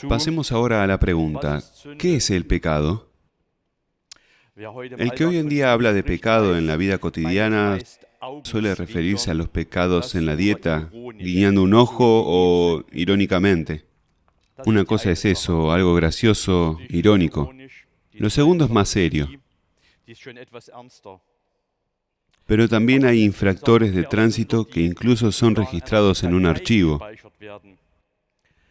Pasemos ahora a la pregunta, ¿qué es el pecado? El que hoy en día habla de pecado en la vida cotidiana suele referirse a los pecados en la dieta, guiñando un ojo o irónicamente. Una cosa es eso, algo gracioso, irónico. Lo segundo es más serio. Pero también hay infractores de tránsito que incluso son registrados en un archivo.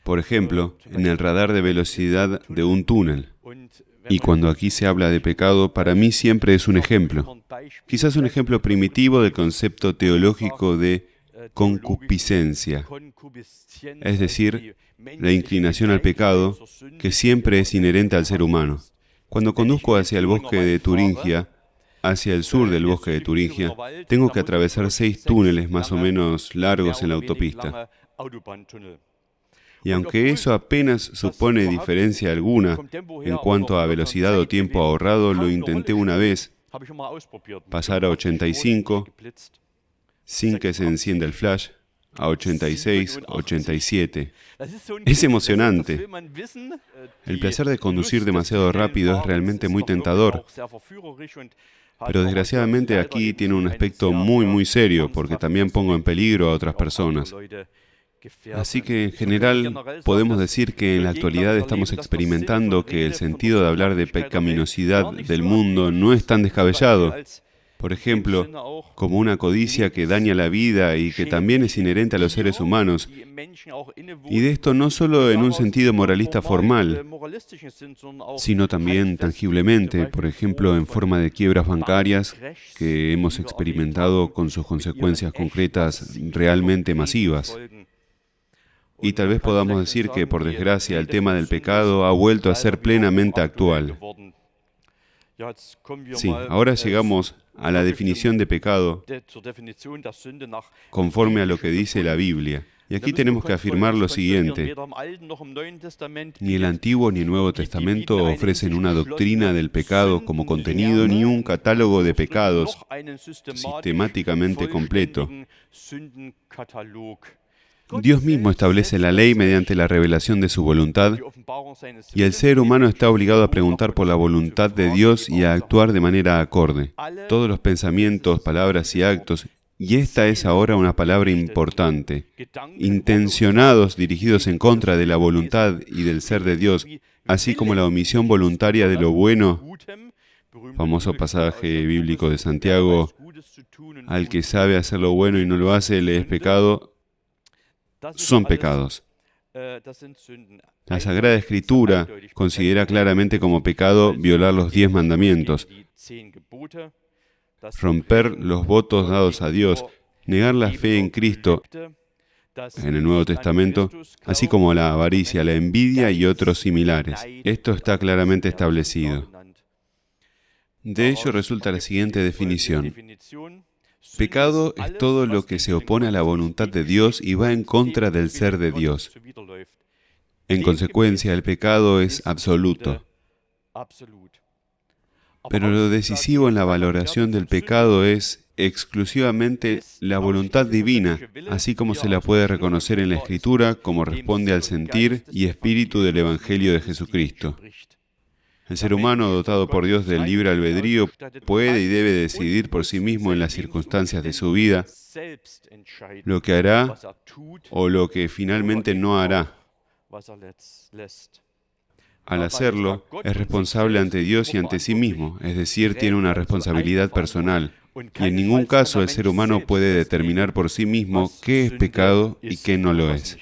Por ejemplo, en el radar de velocidad de un túnel. Y cuando aquí se habla de pecado, para mí siempre es un ejemplo. Quizás un ejemplo primitivo del concepto teológico de concupiscencia. Es decir, la inclinación al pecado, que siempre es inherente al ser humano. Cuando conduzco hacia el bosque de Turingia, hacia el sur del bosque de Turingia, tengo que atravesar 6 túneles más o menos largos en la autopista. Y aunque eso apenas supone diferencia alguna en cuanto a velocidad o tiempo ahorrado, lo intenté una vez, pasar a 85, sin que se encienda el flash, a 86, 87. Es emocionante. El placer de conducir demasiado rápido es realmente muy tentador. Pero desgraciadamente aquí tiene un aspecto muy serio, porque también pongo en peligro a otras personas. Así que, en general, podemos decir que en la actualidad estamos experimentando que el sentido de hablar de pecaminosidad del mundo no es tan descabellado. Por ejemplo, como una codicia que daña la vida y que también es inherente a los seres humanos. Y de esto no solo en un sentido moralista formal, sino también tangiblemente, por ejemplo, en forma de quiebras bancarias que hemos experimentado con sus consecuencias concretas realmente masivas. Y tal vez podamos decir que, por desgracia, el tema del pecado ha vuelto a ser plenamente actual. Sí, ahora llegamos a la definición de pecado conforme a lo que dice la Biblia. Y aquí tenemos que afirmar lo siguiente: ni el Antiguo ni el Nuevo Testamento ofrecen una doctrina del pecado como contenido, ni un catálogo de pecados sistemáticamente completo. Dios mismo establece la ley mediante la revelación de su voluntad, y el ser humano está obligado a preguntar por la voluntad de Dios y a actuar de manera acorde. Todos los pensamientos, palabras y actos, y esta es ahora una palabra importante, intencionados dirigidos en contra de la voluntad y del ser de Dios, así como la omisión voluntaria de lo bueno, famoso pasaje bíblico de Santiago, al que sabe hacer lo bueno y no lo hace, le es pecado, son pecados. La Sagrada Escritura considera claramente como pecado violar los 10 mandamientos, romper los votos dados a Dios, negar la fe en Cristo en el Nuevo Testamento, así como la avaricia, la envidia y otros similares. Esto está claramente establecido. De ello resulta la siguiente definición. Pecado es todo lo que se opone a la voluntad de Dios y va en contra del ser de Dios. En consecuencia, el pecado es absoluto. Pero lo decisivo en la valoración del pecado es exclusivamente la voluntad divina, así como se la puede reconocer en la Escritura como responde al sentir y espíritu del Evangelio de Jesucristo. El ser humano, dotado por Dios del libre albedrío, puede y debe decidir por sí mismo en las circunstancias de su vida lo que hará o lo que finalmente no hará. Al hacerlo, es responsable ante Dios y ante sí mismo, es decir, tiene una responsabilidad personal. Y en ningún caso el ser humano puede determinar por sí mismo qué es pecado y qué no lo es.